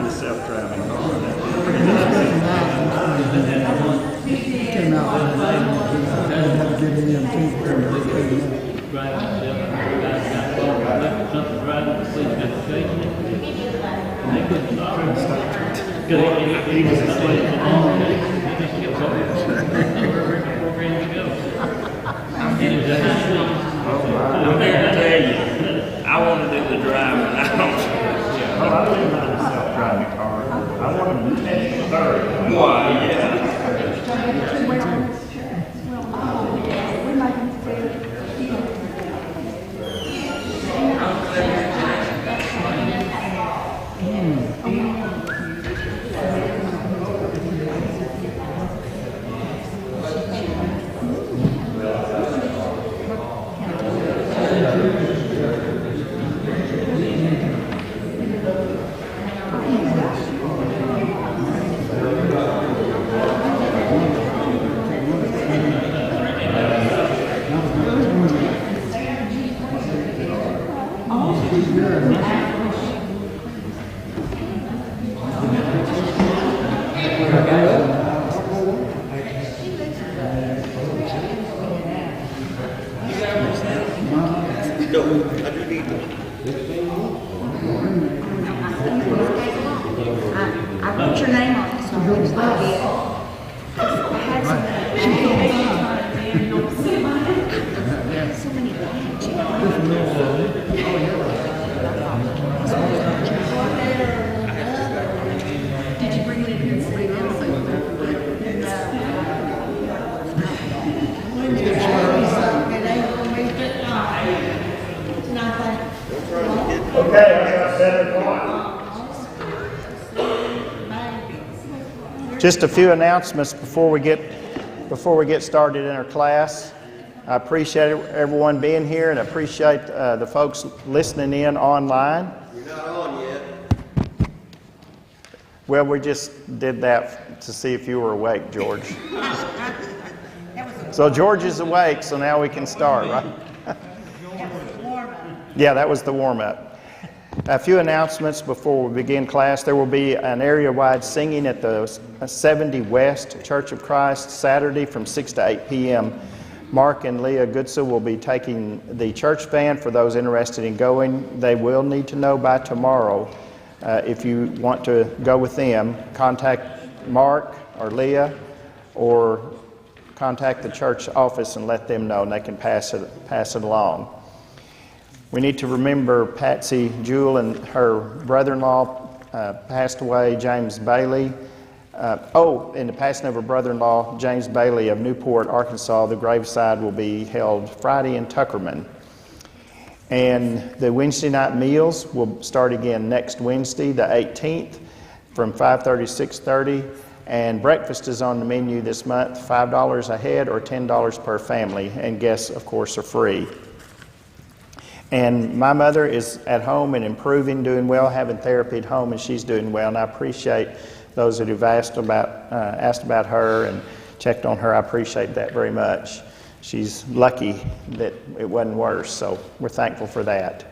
mind the self-driving car. Came out one night and had to get in them too. Something driving, the seat got shaking it. And they couldn't stop him. Because he was asleep for long. He just kept going. We're ready to go. He was at his seat. I'm here to tell you, I want to do the driving. I don't mind the self-driving car. I want to test the third. Why, yeah. I put your name on it, so I had so many Did you bring it in here and sleep in? Okay, I got 7 o'clock. Just a few announcements before we get started in our class. I appreciate everyone being here, and I appreciate the folks listening in online. You're not on yet. Well, we just did that to see if you were awake, George. So George is awake, so now we can start, right? Yeah, that was the warm-up. A few announcements before we begin class. There will be an area-wide singing at the 70 West Church of Christ Saturday from 6 to 8 p.m. Mark and Leah Goodsa will be taking the church band for those interested in going. They will need to know by tomorrow. If you want to go with them, contact Mark or Leah or contact the church office and let them know, and they can pass it along. We need to remember Patsy Jewell and her brother-in-law passed away, James Bailey. In the passing of her brother-in-law, James Bailey of Newport, Arkansas, the graveside will be held Friday in Tuckerman. And the Wednesday night meals will start again next Wednesday, the 18th, from 5:30 to 6:30. And breakfast is on the menu this month, $5 a head or $10 per family. And guests, of course, are free. And my mother is at home and improving, doing well, having therapy at home, and she's doing well. And I appreciate those that have asked about her and checked on her. I appreciate that very much. She's lucky that it wasn't worse, so we're thankful for that.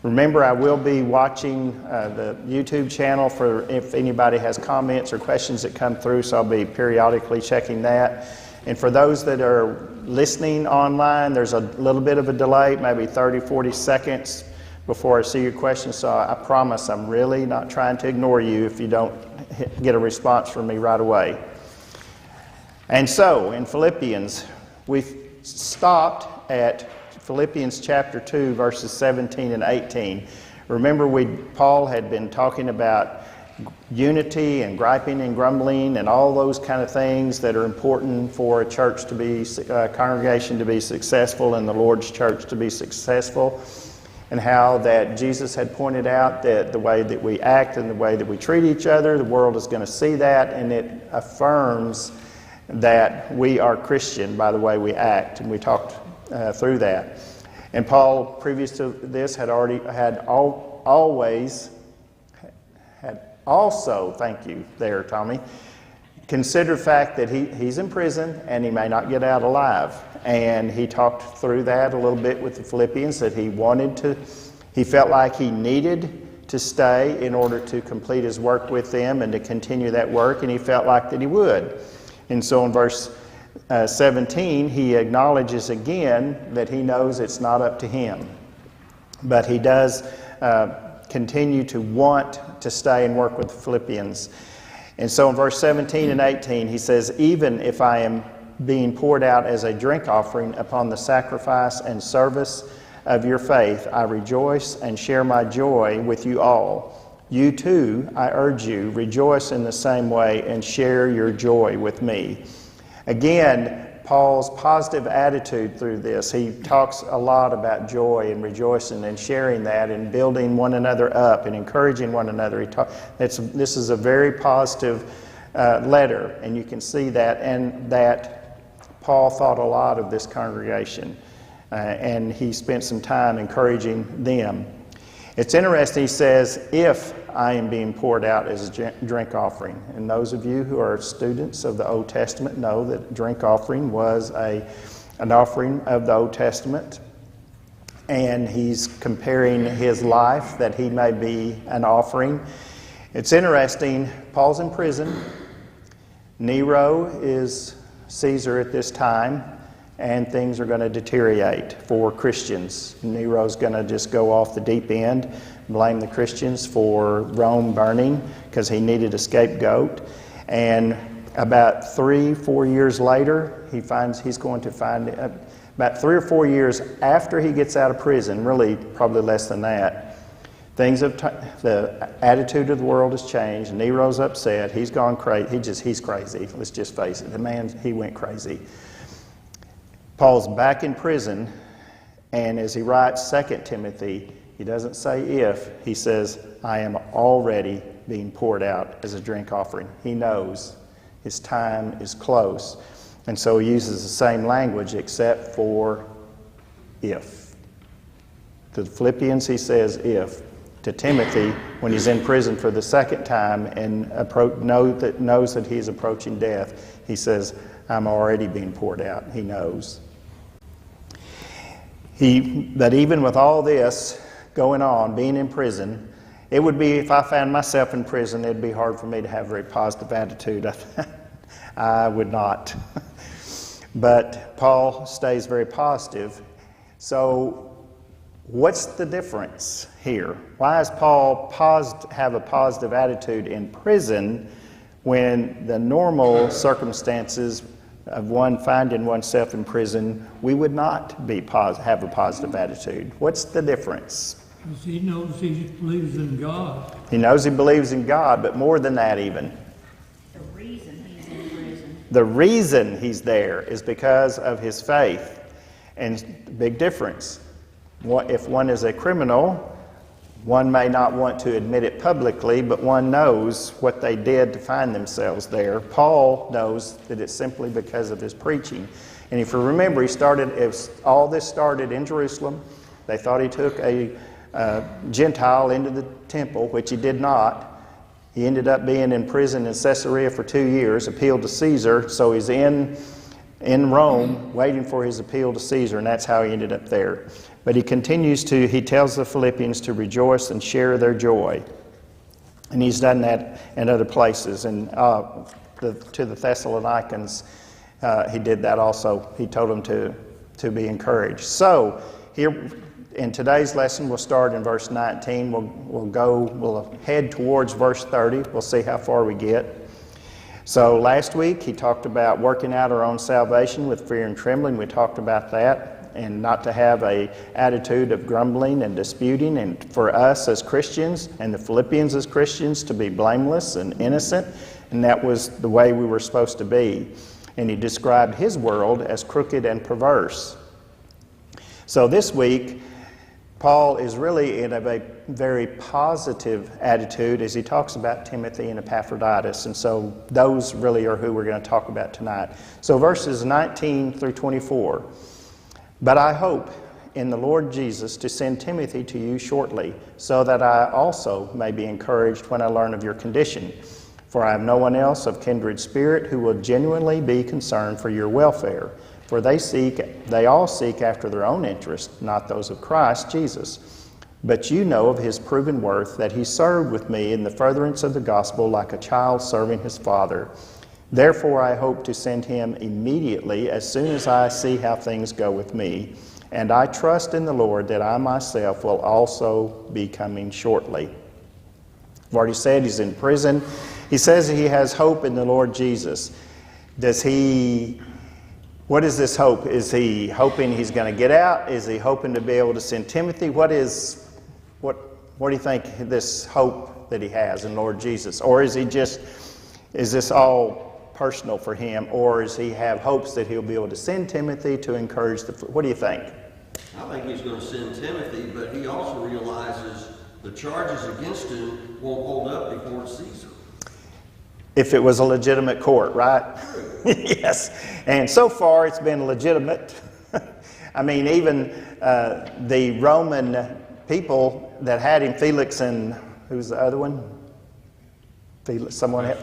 Remember, I will be watching the YouTube channel for if anybody has comments or questions that come through, so I'll be periodically checking that. And for those that are listening online, there's a little bit of a delay, maybe 30, 40 seconds before I see your questions. So I promise I'm really not trying to ignore you if you don't get a response from me right away. And so in Philippians, we've stopped at Philippians chapter 2, verses 17 and 18. Remember, Paul had been talking about unity and griping and grumbling and all those kind of things that are important for a church to be, a congregation to be successful and the Lord's church to be successful, and how that Jesus had pointed out that the way that we act and the way that we treat each other, the world is going to see that, and it affirms that we are Christian by the way we act, and we talked through that. And Paul, previous to this, had also, thank you there, Tommy, considered the fact that he's in prison and he may not get out alive. And he talked through that a little bit with the Philippians, that he felt like he needed to stay in order to complete his work with them and to continue that work, and he felt like that he would. And so in verse 17, he acknowledges again that he knows it's not up to him. But he does continue to want to stay and work with the Philippians. And so in verse 17 and 18, he says, even if I am being poured out as a drink offering upon the sacrifice and service of your faith, I rejoice and share my joy with you all. You too, I urge you, rejoice in the same way and share your joy with me. Again, Paul's positive attitude through this. He talks a lot about joy and rejoicing and sharing that and building one another up and encouraging one another. This is a very positive letter, and you can see that, and that Paul thought a lot of this congregation, and he spent some time encouraging them. It's interesting, he says, if I am being poured out as a drink offering. And those of you who are students of the Old Testament know that drink offering was an offering of the Old Testament. And he's comparing his life that he may be an offering. It's interesting, Paul's in prison. Nero is Caesar at this time, and things are going to deteriorate for Christians. Nero's going to just go off the deep end, blame the Christians for Rome burning because he needed a scapegoat. And about 3-4 years later, he finds he's going to find, about 3 or 4 years after he gets out of prison, really probably less than that, the attitude of the world has changed. Nero's upset. He's gone crazy. He's crazy. Let's just face it. The man, he went crazy. Paul's back in prison, and as he writes 2 Timothy, he doesn't say if, he says, I am already being poured out as a drink offering. He knows his time is close. And so he uses the same language except for if. To the Philippians, he says if. To Timothy, when he's in prison for the second time and knows that he's approaching death, he says, I'm already being poured out. He knows. But even with all this going on, being in prison, it would be, if I found myself in prison, it'd be hard for me to have a very positive attitude. I would not. But Paul stays very positive. So what's the difference here? Why does Paul have a positive attitude in prison when the normal circumstances of one finding oneself in prison, we would not have a positive attitude? What's the difference? Because he knows he believes in God. He knows he believes in God, but more than that even. The reason he's in prison. The reason he's there is because of his faith. And big difference. If one is a criminal, one may not want to admit it publicly, but one knows what they did to find themselves there. Paul knows that it's simply because of his preaching. And if you remember, all this started in Jerusalem. They thought he took a Gentile into the temple, which he did not. He ended up being in prison in Caesarea for 2 years, appealed to Caesar, so he's in Rome waiting for his appeal to Caesar, and that's how he ended up there. But he tells the Philippians to rejoice and share their joy. And he's done that in other places. And to the Thessalonians, he did that also. He told them to be encouraged. So here in today's lesson, we'll start in verse 19. We'll head towards verse 30. We'll see how far we get. So last week, he talked about working out our own salvation with fear and trembling. We talked about that, and not to have an attitude of grumbling and disputing, and for us as Christians and the Philippians as Christians to be blameless and innocent, and that was the way we were supposed to be. And he described his world as crooked and perverse. So this week, Paul is really in a very positive attitude as he talks about Timothy and Epaphroditus. And so those really are who we're going to talk about tonight. So verses 19 through 24. But I hope in the Lord Jesus to send Timothy to you shortly, so that I also may be encouraged when I learn of your condition. For I have no one else of kindred spirit who will genuinely be concerned for your welfare. For they all seek after their own interest, not those of Christ Jesus. But you know of his proven worth, that he served with me in the furtherance of the gospel like a child serving his father. Therefore I hope to send him immediately as soon as I see how things go with me. And I trust in the Lord that I myself will also be coming shortly. I've already said he's in prison. He says he has hope in the Lord Jesus. What is this hope? Is he hoping he's going to get out? Is he hoping to be able to send Timothy? What do you think this hope that he has in Lord Jesus? Or is this all personal for him? Or does he have hopes that he'll be able to send Timothy to encourage what do you think? I think he's going to send Timothy, but he also realizes the charges against him won't hold up before Caesar. If it was a legitimate court, right? Yes. And so far it's been legitimate. I mean, even the Roman people that had him, Felix and who's the other one? Felix, someone else?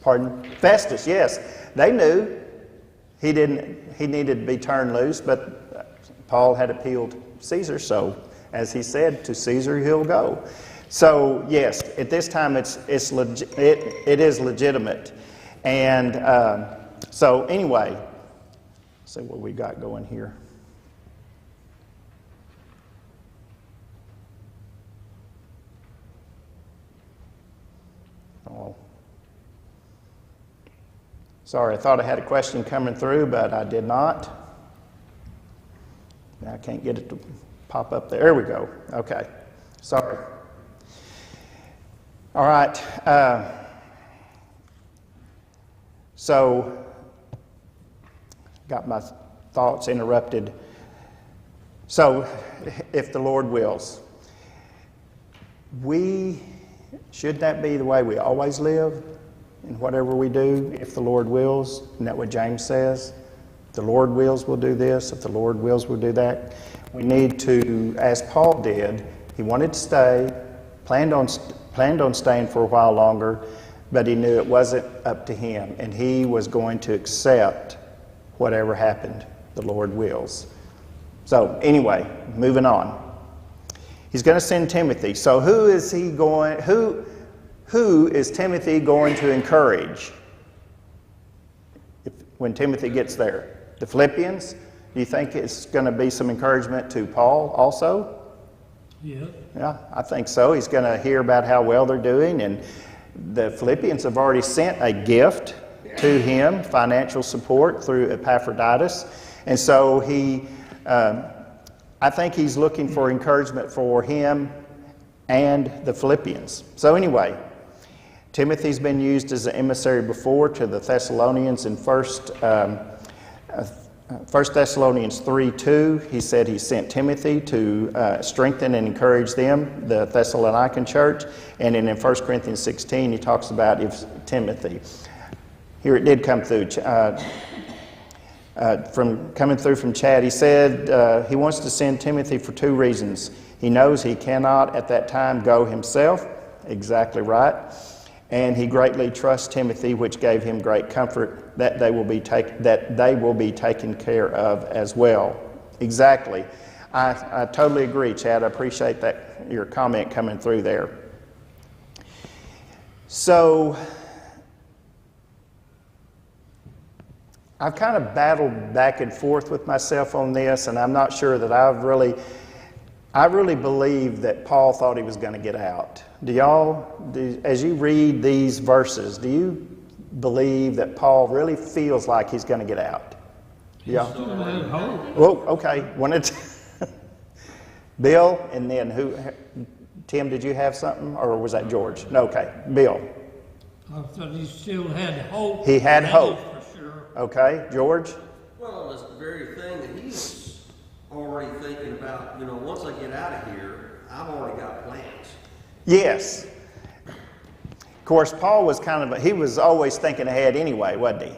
Pardon? Festus, yes. They knew he needed to be turned loose, but Paul had appealed Caesar, so as he said, to Caesar he'll go. So yes, at this time it is legitimate. And so anyway, let's see what we got going here. Oh. Sorry, I thought I had a question coming through, but I did not. Now I can't get it to pop up there. There we go. Okay. Sorry. All right. So, got my thoughts interrupted. So, if the Lord wills, should that be the way we always live in whatever we do, if the Lord wills? Isn't that what James says? If the Lord wills, we'll do this. If the Lord wills, we'll do that. We need to, as Paul did, he wanted to stay, planned on staying for a while longer, but he knew it wasn't up to him, and he was going to accept whatever happened, the Lord wills. So anyway, moving on. He's going to send Timothy. So who is Timothy going to encourage when Timothy gets there? The Philippians? Do you think it's going to be some encouragement to Paul also? Yeah. Yeah, I think so. He's going to hear about how well they're doing, and the Philippians have already sent a gift to him, financial support through Epaphroditus, and so I think he's looking for encouragement for him and the Philippians. So anyway, Timothy's been used as an emissary before to the Thessalonians in 1 Thessalonians 3:2, he said he sent Timothy to strengthen and encourage them, the Thessalonican church. And then in 1 Corinthians 16, he talks about Timothy. Here it did come through. Coming through from Chad, he said he wants to send Timothy for two reasons. He knows he cannot at that time go himself. Exactly right. And he greatly trusts Timothy, which gave him great comfort that they will be taken care of as well. Exactly. I totally agree, Chad. I appreciate that your comment coming through there. So I've kind of battled back and forth with myself on this, and I'm not sure that I really believe that Paul thought he was going to get out. As you read these verses, do you believe that Paul really feels like he's going to get out? Yeah. Well, okay. Bill, and then who? Tim, did you have something, or was that George? No, okay. Bill. I thought he still had hope. He had hope. For sure. Okay, George. Well, it's the very thing that he's already thinking about. Once I get out of here, I've already got plans. Yes. Of course, Paul was he was always thinking ahead anyway, wasn't he?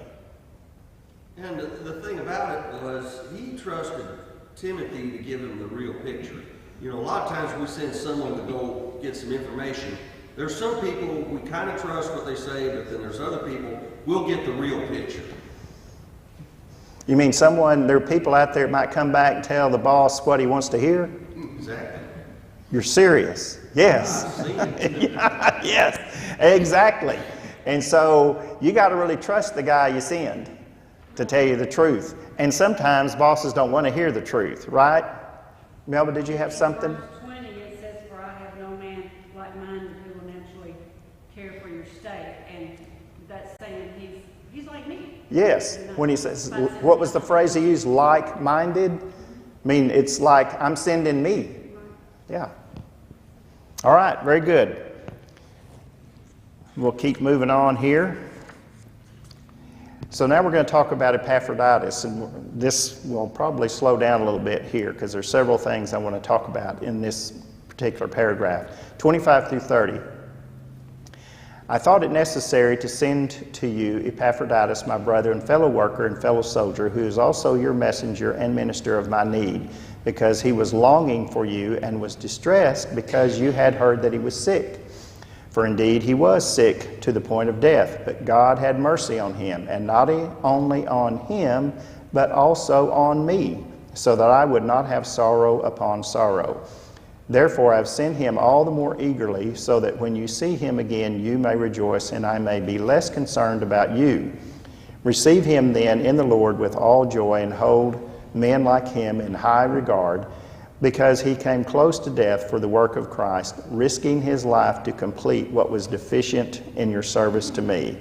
And the thing about it was he trusted Timothy to give him the real picture. A lot of times we send someone to go get some information. There's some people we kind of trust what they say, but then there's other people, we'll get the real picture. You mean there are people out there that might come back and tell the boss what he wants to hear? Exactly. You're serious. Yes. Yes, exactly. And so you got to really trust the guy you send to tell you the truth. And sometimes bosses don't want to hear the truth, right? Melba, did you have something? Verse 20, it says, "For I have no man like-minded who will naturally care for your state." And that's saying he's like me. Yes. When he says, what was the phrase he used? Like-minded? I mean, it's like I'm sending me. Yeah. All right, very good. We'll keep moving on here. So now we're going to talk about Epaphroditus, and this will probably slow down a little bit here because there's several things I want to talk about in this particular paragraph. 25 through 30. "I thought it necessary to send to you Epaphroditus, my brother and fellow worker and fellow soldier, who is also your messenger and minister of my need, because he was longing for you and was distressed because you had heard that he was sick. For indeed he was sick to the point of death, but God had mercy on him, and not only on him, but also on me, so that I would not have sorrow upon sorrow. Therefore I have sent him all the more eagerly, so that when you see him again you may rejoice, and I may be less concerned about you. Receive him then in the Lord with all joy, and hold men like him in high regard, because he came close to death for the work of Christ, risking his life to complete what was deficient in your service to me."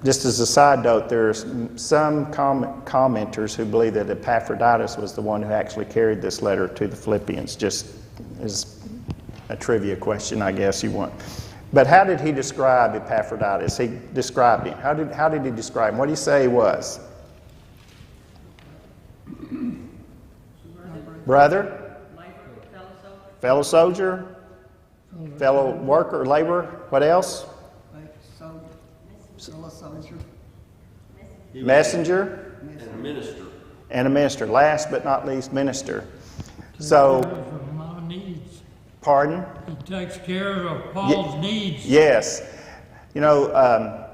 Just as a side note, there's some commenters who believe that Epaphroditus was the one who actually carried this letter to the Philippians, just as a trivia question, I guess you want. But how did he describe Epaphroditus? He described him. How did he describe him? What did he say he was? Brother? Fellow soldier? Fellow worker, laborer? What else? Messenger? And a minister. And a minister. Last but not least, minister. So, From my needs. pardon? He takes care of Paul's needs. Yes. You know,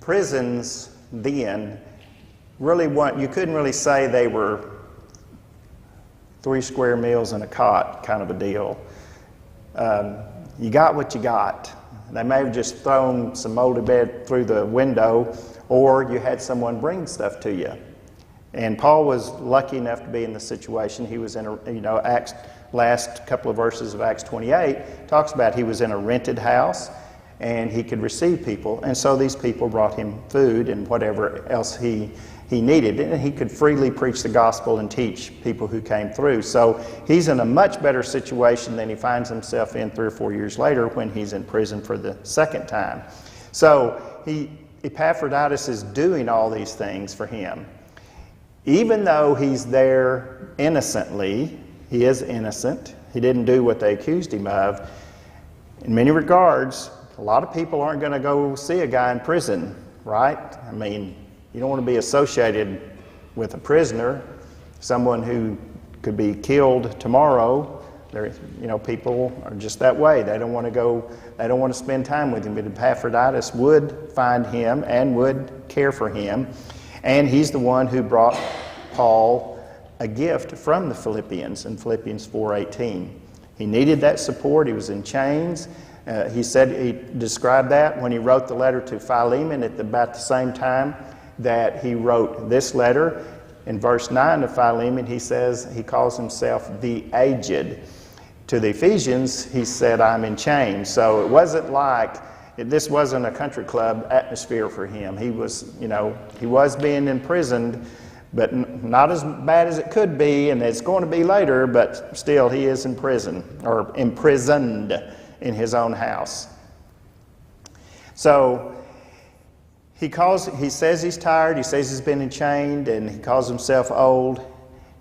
prisons then really you couldn't really say they were 3 square meals and a cot kind of a deal. You got what you got. They may have just thrown some moldy bed through the window, or you had someone bring stuff to you. And Paul was lucky enough to be in the situation. He was in Acts, last couple of verses of Acts 28 talks about he was in a rented house and he could receive people. And so these people brought him food and whatever else he needed, and he could freely preach the gospel and teach people who came through. So he's in a much better situation than he finds himself in 3 or 4 years later when he's in prison for the second time. So Epaphroditus is doing all these things for him. Even though he's there innocently, he is innocent. He didn't do what they accused him of. In many regards, a lot of people aren't going to go see a guy in prison, right? I mean, you don't want to be associated with a prisoner, someone who could be killed tomorrow. People are just that way. They don't want to spend time with him. But Epaphroditus would find him and would care for him. And he's the one who brought Paul a gift from the Philippians in Philippians 4:18. He needed that support. He was in chains. He described that when he wrote the letter to Philemon at about the same time that he wrote this letter. In verse 9 of Philemon, he calls himself the aged. To the Ephesians, he said, I'm in chains. So it wasn't this wasn't a country club atmosphere for him. He was being imprisoned, but not as bad as it could be, and it's going to be later, but still he is in prison, or imprisoned in his own house. So he says he's tired, he says he's been enchained, and he calls himself old.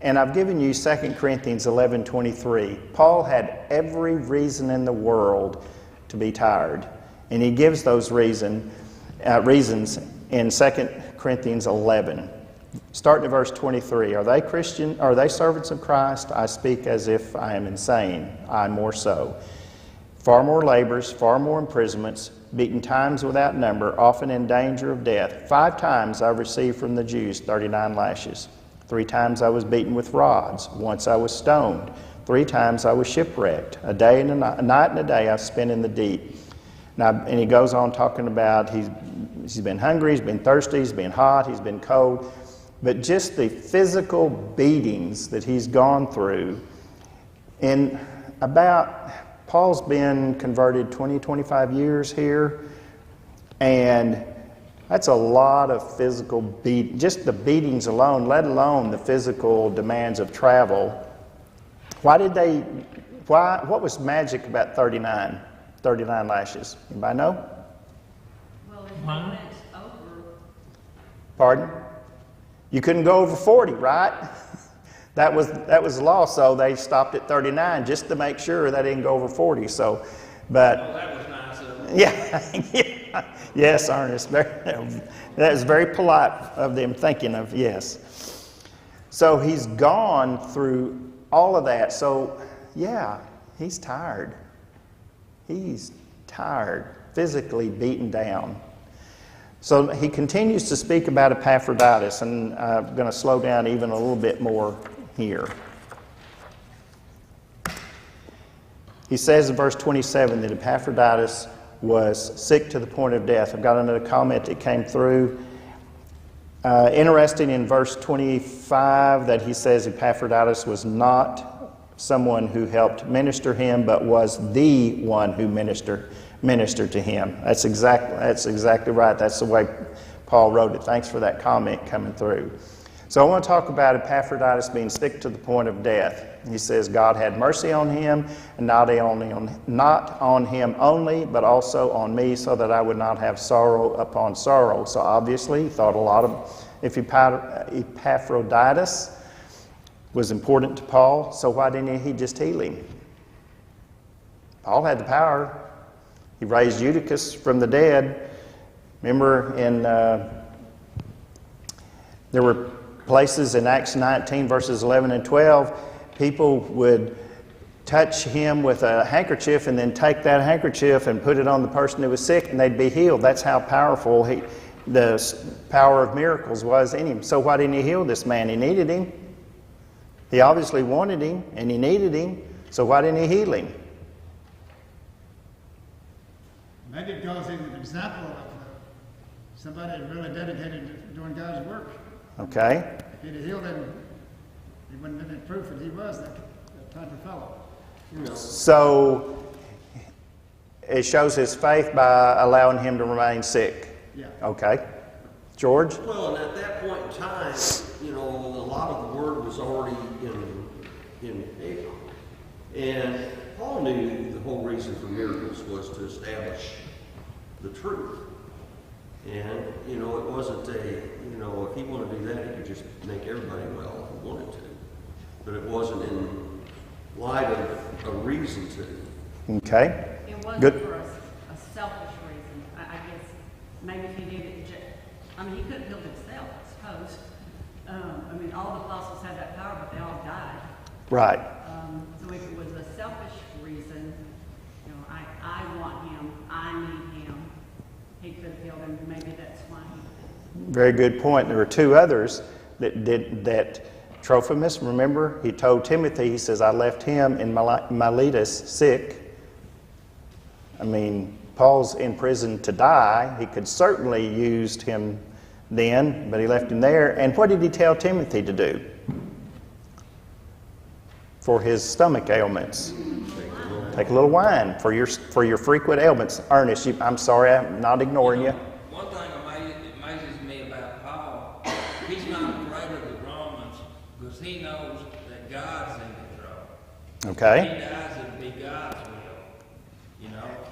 And I've given you 2 Corinthians 11:23. Paul had every reason in the world to be tired. And he gives those reasons in 2 Corinthians 11. Starting at verse 23. Are they servants of Christ? I speak as if I am insane. I more so. Far more labors, far more imprisonments, beaten times without number, often in danger of death. 5 times I received from the Jews 39 lashes. 3 times I was beaten with rods. Once I was stoned. 3 times I was shipwrecked. A night and a day I spent in the deep. And he goes on talking about he's been hungry, he's been thirsty, he's been hot, he's been cold. But just the physical beatings that he's gone through. Paul's been converted 20, 25 years here. And that's a lot of physical just the beatings alone, let alone the physical demands of travel. What was magic about 39 lashes? Anybody know? Well, if they went over, Pardon? You couldn't go over 40, right? That was the law, so they stopped at 39 just to make sure they didn't go over 40. So, but That was nice of them. yeah. Yes, Ernest. That is very polite of them thinking of, yes. So he's gone through all of that. So, yeah, he's tired. He's tired, physically beaten down. So he continues to speak about Epaphroditus, and I'm going to slow down even a little bit more here. He says in verse 27 that Epaphroditus was sick to the point of death. I've got another comment that came through. Interesting in verse 25 that he says Epaphroditus was not someone who helped minister him, but was the one who ministered to him. That's exactly right. That's the way Paul wrote it. Thanks for that comment coming through. So I want to talk about Epaphroditus being sick to the point of death. He says God had mercy on him, and not on him only, but also on me, so that I would not have sorrow upon sorrow. So obviously he thought a lot of Epaphroditus was important to Paul, so why didn't he just heal him? Paul had the power. He raised Eutychus from the dead. Remember there were places in Acts 19 verses 11 and 12, people would touch him with a handkerchief and then take that handkerchief and put it on the person who was sick and they'd be healed. That's how powerful the power of miracles was in him. So why didn't he heal this man? He needed him. He obviously wanted him and he needed him. So why didn't he heal him? Maybe because he was an example of somebody really dedicated to doing God's work. Okay. If he'd have healed him, he wouldn't have been proof that he was that type of fellow. So it shows his faith by allowing him to remain sick. Yeah. Okay. George? Well, and at that point in time, a lot of the word was already in paper. And Paul knew the whole reason for miracles was to establish the truth. And, it wasn't if he wanted to do that, he could just make everybody well if he wanted to. But it wasn't in light of a reason to. Okay. it wasn't Good. for a selfish reason. I guess maybe if he did it, he could have healed himself, I suppose. All the apostles had that power, but they all died. Right. So if it was a selfish reason, I want him, I need him, he could have healed him. Maybe that's why he did. Very good point. There were 2 others that Trophimus, remember, he told Timothy, he says, I left him in Miletus sick. Paul's in prison to die. He could certainly used him then, but he left him there. And what did he tell Timothy to do for his stomach ailments? Take a little wine for your frequent ailments. Ernest, I'm sorry, I'm not ignoring you. One thing amazes me about Paul, he's not afraid of the Romans because he knows that God's in control. Okay. If he dies, it'll be God's will.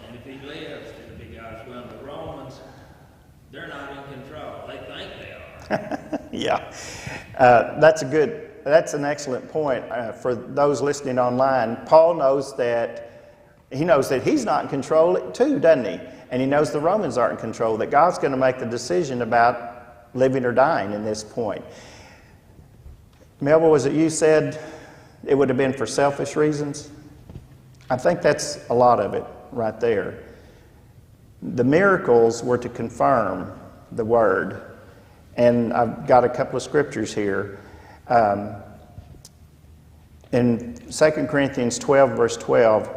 And if he lives, it'll be God's will. The Romans, they're not in control. They think they are. Yeah. That's an excellent point for those listening online. Paul knows that he's not in control too, doesn't he? And he knows the Romans aren't in control, that God's going to make the decision about living or dying in this point. Melville, was it you said it would have been for selfish reasons? I think that's a lot of it right there. The miracles were to confirm the word. And I've got a couple of scriptures here. In 2 Corinthians 12, verse 12,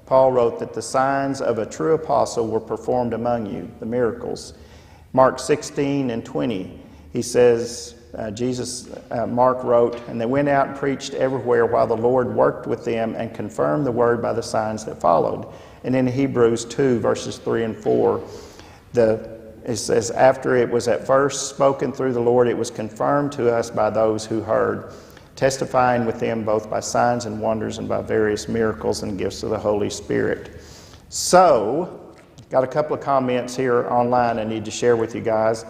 Paul wrote that the signs of a true apostle were performed among you, the miracles. Mark 16 and 20, he says, Mark wrote, and they went out and preached everywhere while the Lord worked with them and confirmed the word by the signs that followed. And in Hebrews 2, verses 3 and 4, it says, after it was at first spoken through the Lord, it was confirmed to us by those who heard, testifying with them both by signs and wonders and by various miracles and gifts of the Holy Spirit. So, got a couple of comments here online I need to share with you guys.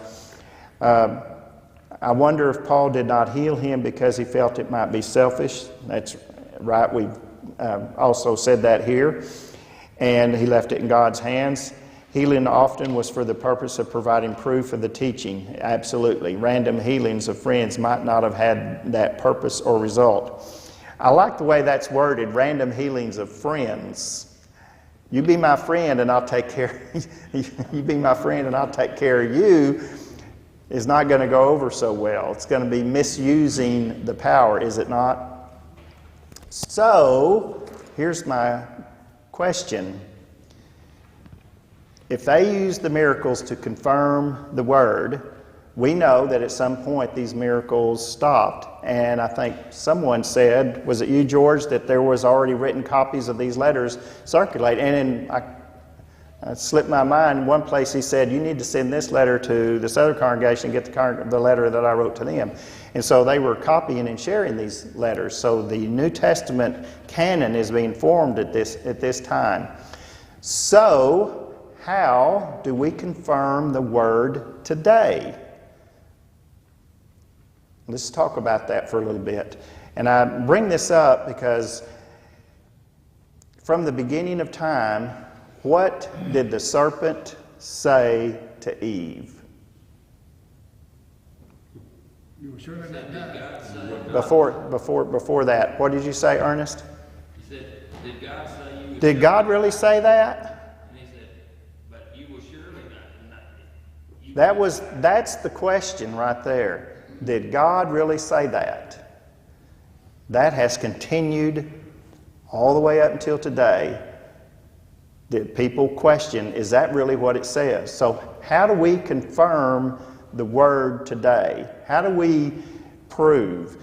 I wonder if Paul did not heal him because he felt it might be selfish. That's right, we've also said that here. And he left it in God's hands. Healing often was for the purpose of providing proof of the teaching. Absolutely. Random healings of friends might not have had that purpose or result. I like the way that's worded, random healings of friends. You be my friend and I'll take care you be my friend and I'll take care of you is not going to go over so well. It's going to be misusing the power, is it not? So, here's my question. If they used the miracles to confirm the word, we know that at some point these miracles stopped. And I think someone said, was it you, George, that there was already written copies of these letters circulating? And I slipped my mind. In one place he said, you need to send this letter to this other congregation and get the letter that I wrote to them. And so they were copying and sharing these letters. So the New Testament canon is being formed at this time. So, how do we confirm the Word today? Let's talk about that for a little bit. And I bring this up because from the beginning of time, what did the serpent say to Eve? You were sure that died. Before that, what did you say, Ernest? He said, did God say you would... Did God really say that? That's the question right there. Did God really say that? That has continued all the way up until today. Did people question, is that really what it says? So how do we confirm the Word today? How do we prove?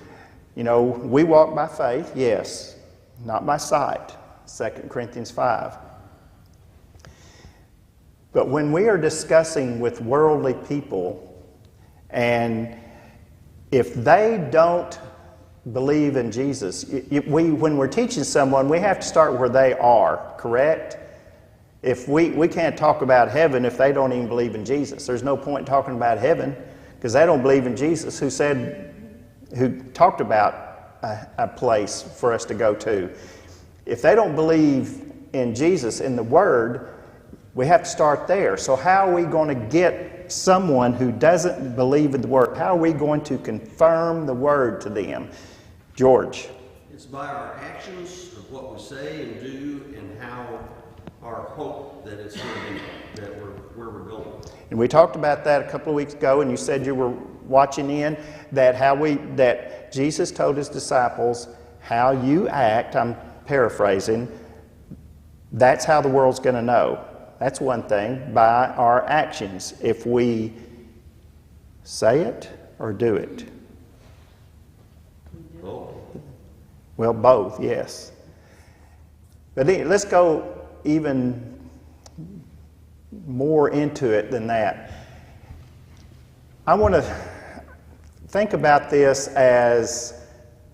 You know, we walk by faith, yes, not by sight. 2 Corinthians 5. But when we are discussing with worldly people, and if they don't believe in Jesus, when we're teaching someone, we have to start where they are, correct? If we can't talk about heaven if they don't even believe in Jesus. There's no point talking about heaven because they don't believe in Jesus who talked about a place for us to go to. If they don't believe in Jesus, in the Word, we have to start there. So how are we going to get someone who doesn't believe in the Word? How are we going to confirm the Word to them? George. It's by our actions of what we say and do and how our hope that it's going to be, that where we're going. And we talked about that a couple of weeks ago, and you said you were watching in that Jesus told his disciples, how you act, I'm paraphrasing, that's how the world's going to know. That's one thing, by our actions, if we say it or do it. Both. Well, both, yes. But let's go even more into it than that. I want to think about this as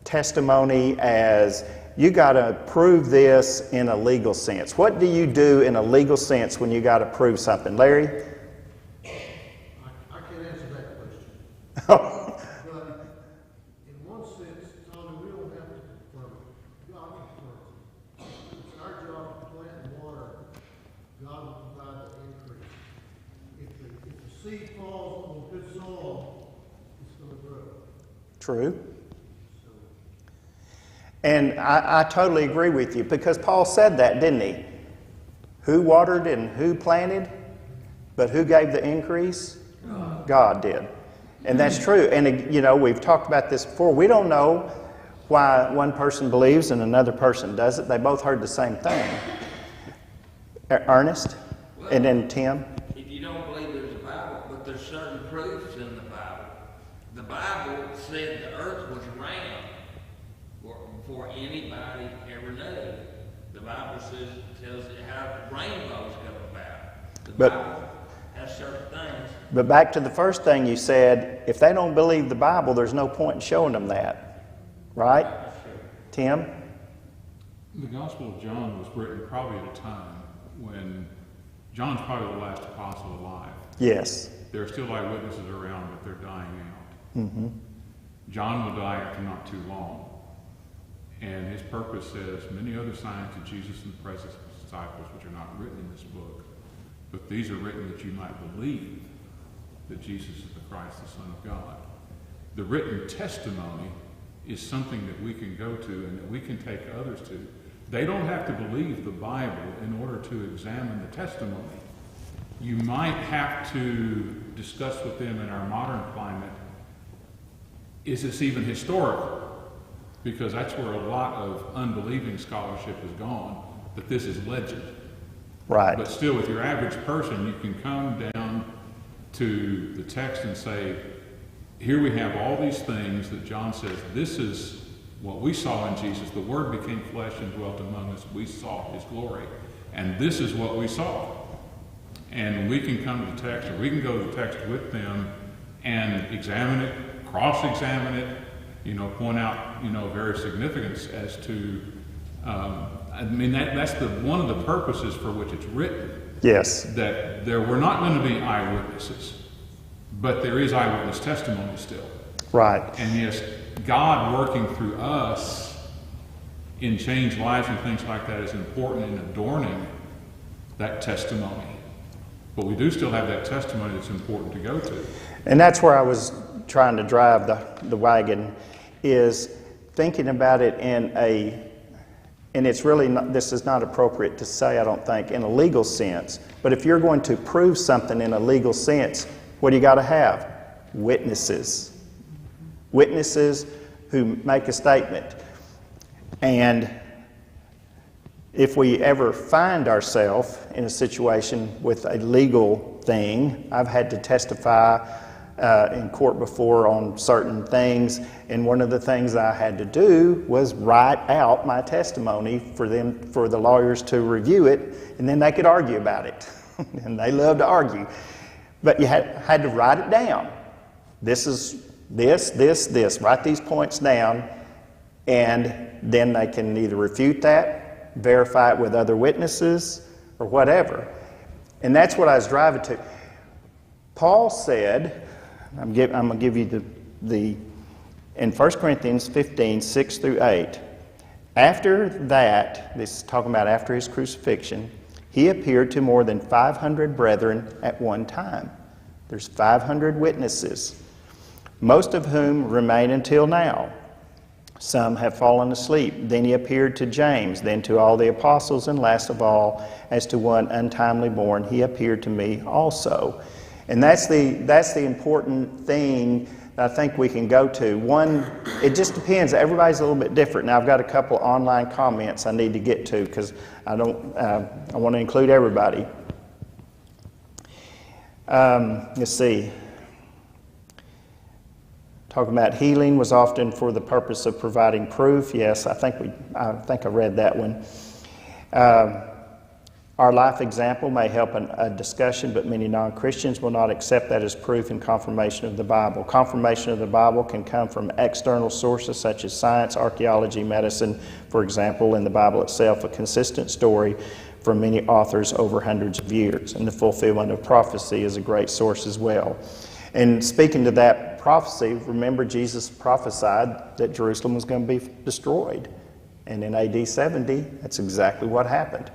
testimony, as you got to prove this in a legal sense. What do you do in a legal sense when you got to prove something? Larry? I can't answer that question. But in one sense, Tommy, we don't have to confirm it. God confirms it. It's our job to plant and water. God will provide the increase. If the seed falls on good soil, it's going to grow. True. And I totally agree with you, because Paul said that, didn't he? Who watered and who planted, but who gave the increase? God did. And that's true. And, you know, we've talked about this before. We don't know why one person believes and another person doesn't. They both heard the same thing. Ernest? And then Tim? If you don't believe there's a Bible, but there's certain proofs in the Bible. The Bible said the earth was round before anybody ever knew. The Bible tells you how rainbows come about. The Bible has certain things. But back to the first thing you said, if they don't believe the Bible, there's no point in showing them that. Right? Tim? The Gospel of John was written probably at a time when John's probably the last apostle alive. Yes. There are still eyewitnesses around, but they're dying out. Mm-hmm. John will die after not too long. And his purpose says, many other signs of Jesus in the presence of his disciples, which are not written in this book, but these are written that you might believe that Jesus is the Christ, the Son of God. The written testimony is something that we can go to and that we can take others to. They don't have to believe the Bible in order to examine the testimony. You might have to discuss with them in our modern climate, is this even historical? Because that's where a lot of unbelieving scholarship has gone, that this is legend. Right. But still, with your average person, you can come down to the text and say, here we have all these things that John says, this is what we saw in Jesus. The Word became flesh and dwelt among us. We saw his glory. And this is what we saw. And we can come to the text, or we can go to the text with them and examine it, cross-examine it, point out, various significance as to, that's one of the purposes for which it's written. Yes. That there were not going to be eyewitnesses, but there is eyewitness testimony still. Right. And yes, God working through us in changed lives and things like that is important in adorning that testimony. But we do still have that testimony that's important to go to. And that's where I was trying to drive the wagon, is thinking about it and it's really not, this is not appropriate to say, I don't think, in a legal sense. But if you're going to prove something in a legal sense, what do you got to have? Witnesses. Witnesses who make a statement. And if we ever find ourselves in a situation with a legal thing, I've had to testify in court before on certain things, and one of the things I had to do was write out my testimony for the lawyers to review it, and then they could argue about it. And they love to argue. But you had to write it down. This is this. Write these points down, and then they can either refute that, verify it with other witnesses, or whatever. And that's what I was driving to. Paul said, I'm going to give you in 1 Corinthians 15, 6 through 8, after that, this is talking about after his crucifixion, he appeared to more than 500 brethren at one time. There's 500 witnesses, most of whom remain until now. Some have fallen asleep. Then he appeared to James, then to all the apostles, and last of all, as to one untimely born, he appeared to me also. And that's the important thing that I think we can go to. One, it just depends. Everybody's a little bit different. Now, I've got a couple online comments I need to get to because I want to include everybody. Let's see. Talking about healing was often for the purpose of providing proof. Yes, I think I read that one. Our life example may help in a discussion, but many non-Christians will not accept that as proof and confirmation of the Bible. Confirmation of the Bible can come from external sources such as science, archaeology, medicine. For example, in the Bible itself, a consistent story from many authors over hundreds of years. And the fulfillment of prophecy is a great source as well. And speaking to that prophecy, remember Jesus prophesied that Jerusalem was going to be destroyed. And in AD 70, that's exactly what happened.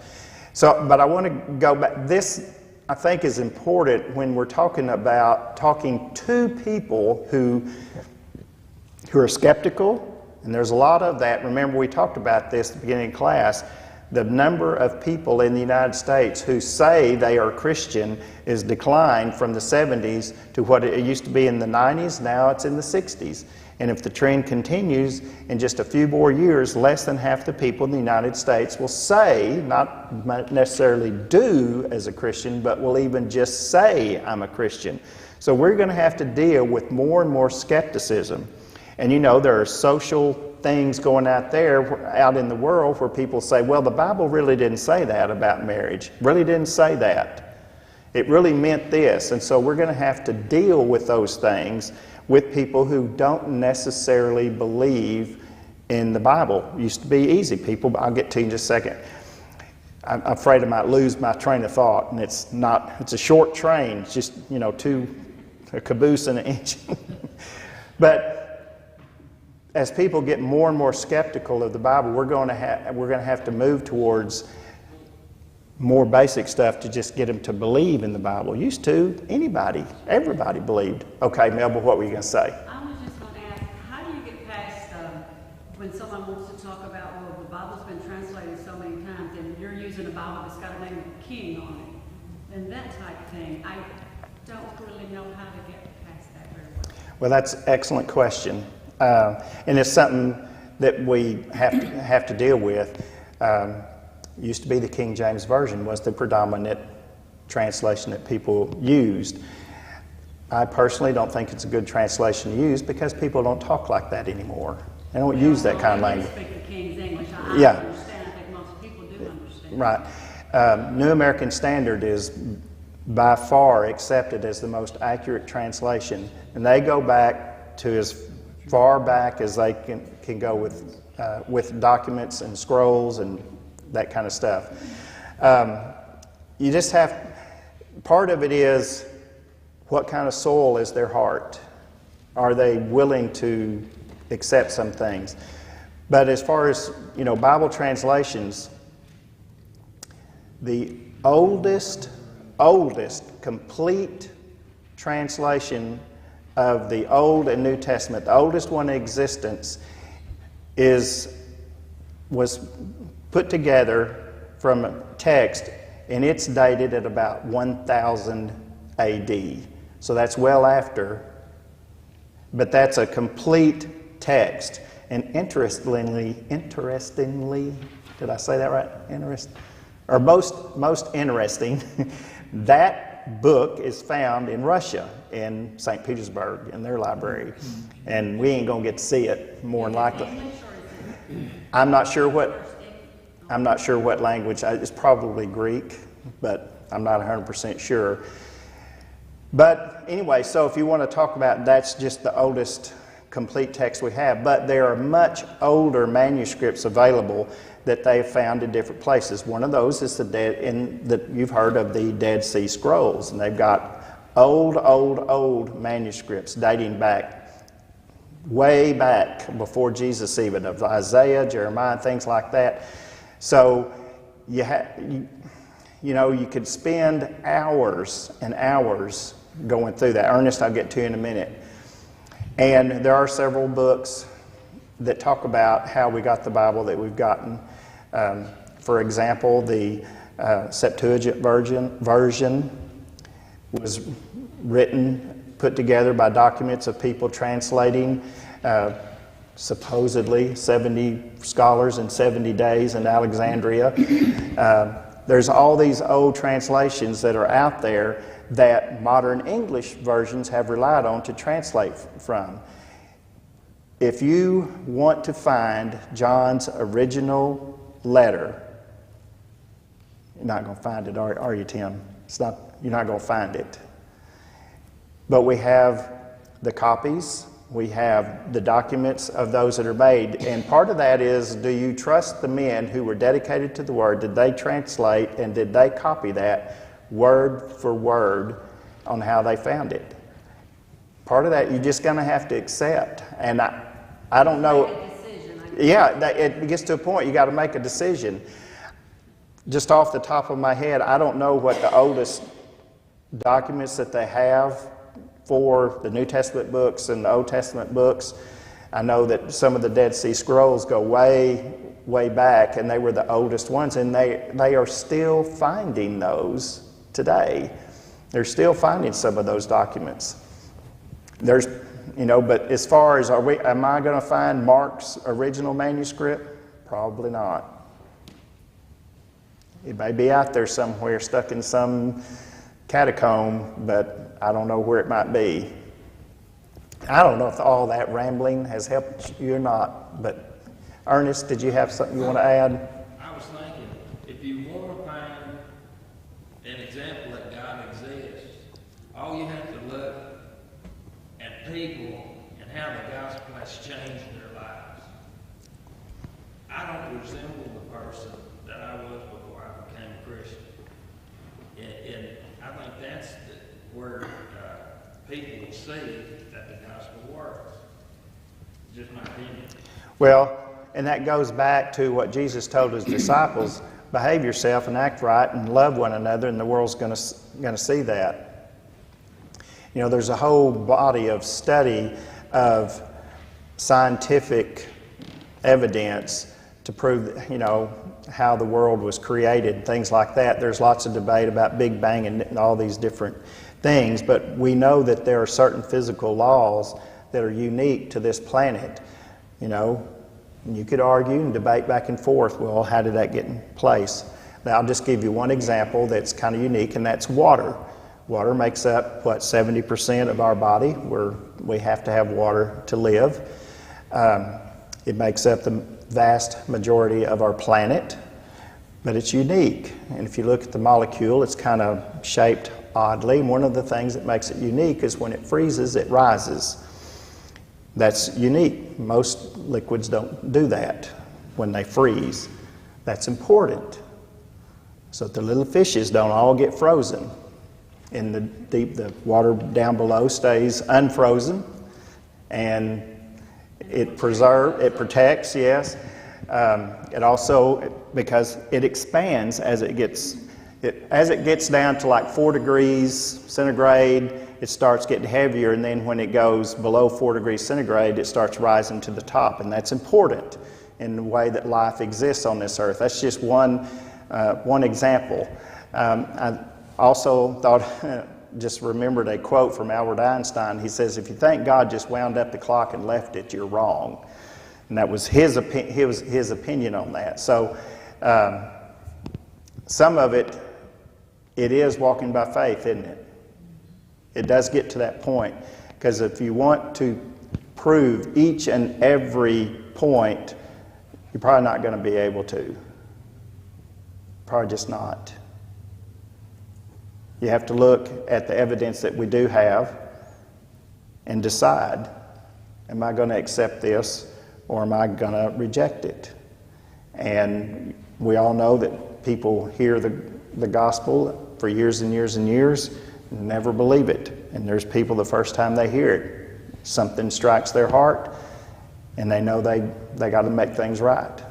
So, but I want to go back. This, I think, is important when we're talking to people who are skeptical, and there's a lot of that. Remember, we talked about this at the beginning of class. The number of people in the United States who say they are Christian is declined from the 70s to what it used to be in the 90s. Now it's in the 60s. And if the trend continues, in just a few more years, less than half the people in the United States will say, not necessarily do as a Christian, but will even just say, I'm a Christian. So we're going to have to deal with more and more skepticism. And you know, there are social things going out there, out in the world, where people say, well, the Bible really didn't say that about marriage. Really didn't say that. It really meant this. And so we're going to have to deal with those things with people who don't necessarily believe in the Bible. It used to be easy. People, I'll get to you in just a second. I'm afraid I might lose my train of thought, and it's a short train. It's just, you know, a caboose and an engine. But as people get more and more skeptical of the Bible, we're going to have to move towards more basic stuff to just get them to believe in the Bible. Used to, everybody believed. Okay, Melba, what were you going to say? I was just going to ask, how do you get past when someone wants to talk about, well, the Bible's been translated so many times, and you're using a Bible that's got a name of king on it, and that type of thing. I don't really know how to get past that very well. Well, that's an excellent question, and it's something that we have to deal with. Used to be the King James Version was the predominant translation that people used. I personally don't think it's a good translation to use because people don't talk like that anymore. They don't use that kind of language. I speak the King's English. I Yeah. understand. I think most people do understand. Right. New American Standard is by far accepted as the most accurate translation, and they go back to as far back as they can go with documents and scrolls and that kind of stuff. You just have, part of it is what kind of soil is their heart? Are they willing to accept some things? But as far as, you know, Bible translations, the oldest complete translation of the Old and New Testament, the oldest one in existence, was put together from a text, and it's dated at about 1000 AD. So that's well after, but that's a complete text. And interestingly, did I say that right? Or most interesting, that book is found in Russia, in St. Petersburg, in their library. And we ain't gonna get to see it, more than likely. I'm not sure what language. It's probably Greek, but I'm not 100% sure. But anyway, so if you want to talk about, that's just the oldest complete text we have. But there are much older manuscripts available that they've found in different places. One of those is you've heard of the Dead Sea Scrolls, and they've got old manuscripts dating back way back before Jesus even, of Isaiah, Jeremiah, things like that. So you could spend hours and hours going through that. Ernest, I'll get to you in a minute. And there are several books that talk about how we got the Bible that we've gotten. For example, the Septuagint version was put together by documents of people translating supposedly 70 scholars in 70 days in Alexandria. There's all these old translations that are out there that modern English versions have relied on to translate from. If you want to find John's original letter, you're not going to find it, are you, Tim? You're not going to find it. But we have the copies, we have the documents of those that are made, and part of that is, do you trust the men who were dedicated to the Word? Did they translate and did they copy that word for word on how they found it? Part of that you're just going to have to accept, and I don't know. It gets to a point you got to make a decision. Just off the top of my head, I don't know what the oldest documents that they have for the New Testament books and the Old Testament books. I know that some of the Dead Sea Scrolls go way, way back, and they were the oldest ones, and they are still finding those today. They're still finding some of those documents. There's but as far as am I going to find Mark's original manuscript? Probably not. It may be out there somewhere, stuck in some catacomb, but I don't know where it might be. I don't know if all that rambling has helped you or not, but Ernest, did you have something you want to add? I was thinking, if you want to find an example that God exists, all you have to look at people and how the gospel has changed their lives. I don't resemble the person that I was before I became a Christian. And I think that's where people will see that the gospel works. Just my opinion. Well, and that goes back to what Jesus told his disciples, behave yourself and act right and love one another, and the world's going to see that. There's a whole body of study of scientific evidence to prove, how the world was created, things like that. There's lots of debate about Big Bang and all these different things, but we know that there are certain physical laws that are unique to this planet. You could argue and debate back and forth, well, how did that get in place? Now, I'll just give you one example that's kind of unique, and that's water. Water makes up, 70% of our body. We have to have water to live. It makes up the vast majority of our planet, but it's unique. And if you look at the molecule, it's kind of shaped oddly. And one of the things that makes it unique is when it freezes, it rises. That's unique. Most liquids don't do that when they freeze. That's important. So that the little fishes don't all get frozen. In the deep, the water down below stays unfrozen, and it protects, yes. It also, because it expands as it gets down to like 4 degrees centigrade, it starts getting heavier, and then when it goes below 4 degrees centigrade, it starts rising to the top, and that's important in the way that life exists on this earth. That's just one example. I also just remembered a quote from Albert Einstein. He says, if you think God just wound up the clock and left it, you're wrong. And that was his opinion on that. So some of it is walking by faith, isn't it? It does get to that point. Because if you want to prove each and every point, you're probably not going to be able to. Probably just not. You have to look at the evidence that we do have and decide, am I going to accept this or am I going to reject it? And we all know that people hear the gospel for years and years and years and never believe it. And there's people the first time they hear it, something strikes their heart and they know they got to make things right.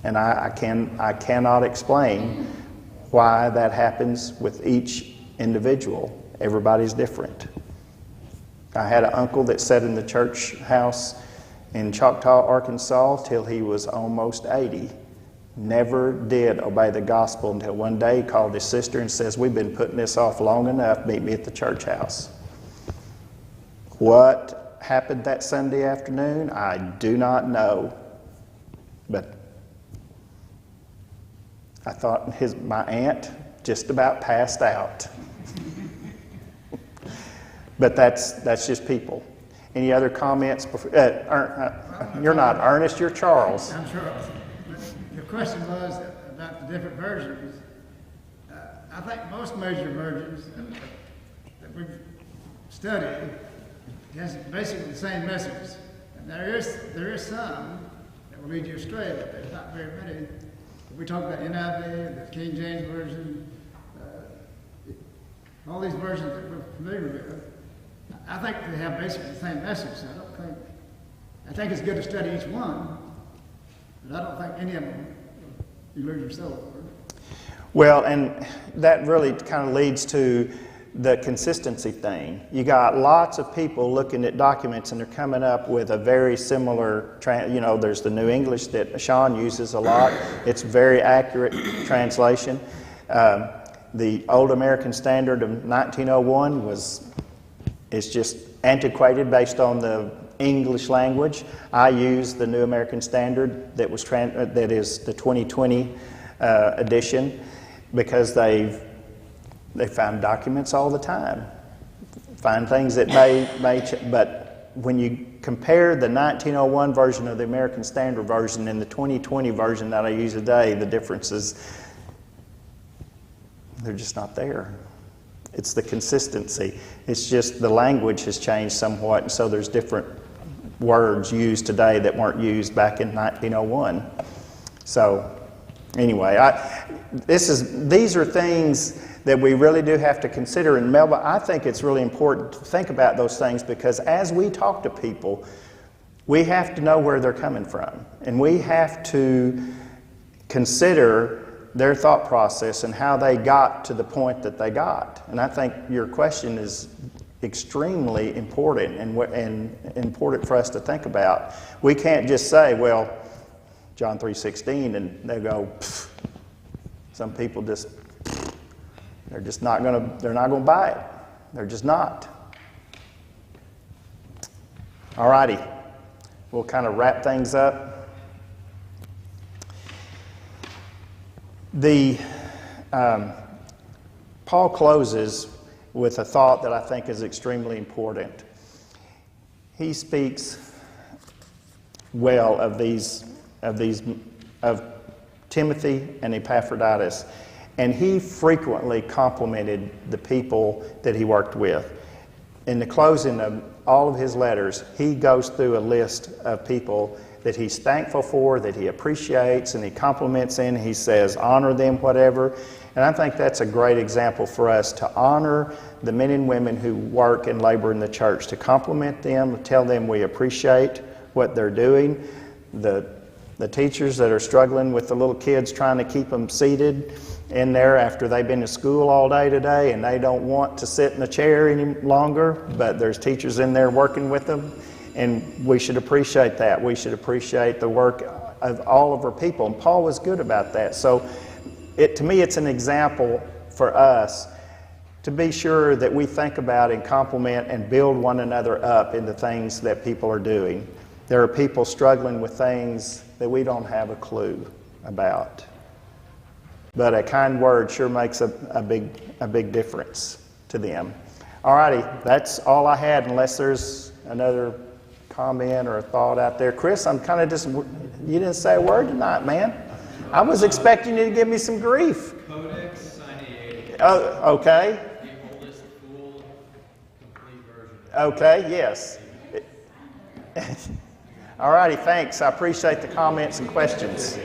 And I cannot explain why that happens with each individual. Everybody's different. I had an uncle that sat in the church house in Choctaw, Arkansas till he was almost 80. Never did obey the gospel until one day he called his sister and says, we've been putting this off long enough, meet me at the church house. What happened that Sunday afternoon, I do not know. But I thought my aunt just about passed out. But that's just people. Any other comments? You're not Ernest, you're Charles. I'm Charles. The question was about the different versions. I think most major versions that we've studied has basically the same message. And there is some that will lead you astray, but there's not very many. We talk about NIV, the King James Version, all these versions that we're familiar with. I think they have basically the same message. I think it's good to study each one, but I don't think any of them you lose your soul over. Well, and that really kind of leads to the consistency thing. You got lots of people looking at documents and they're coming up with a very similar, there's the New English that Sean uses a lot. It's very accurate translation. The Old American Standard of 1901 was it's just antiquated based on the English language. I use the New American Standard that is the 2020 edition, because they find documents all the time, find things that but when you compare the 1901 version of the American Standard Version and the 2020 version that I use today, the differences, they're just not there. It's the consistency. It's just the language has changed somewhat, and so there's different words used today that weren't used back in 1901. So anyway, these are things that we really do have to consider. And Melba, I think it's really important to think about those things, because as we talk to people, we have to know where they're coming from. And we have to consider their thought process and how they got to the point that they got. And I think your question is extremely important and important for us to think about. We can't just say, well, John 3:16, and they go, pfft. Some people just, they're not going to buy it. They're just not. All righty. We'll kind of wrap things up. Paul closes with a thought that I think is extremely important. He speaks well of Timothy and Epaphroditus, and he frequently complimented the people that he worked with. In the closing of all of his letters, he goes through a list of people that he's thankful for, that he appreciates, and he compliments in. He says, honor them, whatever. And I think that's a great example for us, to honor the men and women who work and labor in the church, to compliment them, tell them we appreciate what they're doing. The teachers that are struggling with the little kids, trying to keep them seated in there after they've been to school all day today and they don't want to sit in a chair any longer, but there's teachers in there working with them. And we should appreciate that. We should appreciate the work of all of our people. And Paul was good about that. So to me, it's an example for us to be sure that we think about and compliment and build one another up in the things that people are doing. There are people struggling with things that we don't have a clue about. But a kind word sure makes a big difference to them. All righty, that's all I had, unless there's another comment or a thought out there. Chris, I'm kind of you didn't say a word tonight, man. I was expecting you to give me some grief. Codex Sinaiticus. Oh, okay. The oldest full, complete version. Okay, yes. All righty, thanks. I appreciate the comments and questions.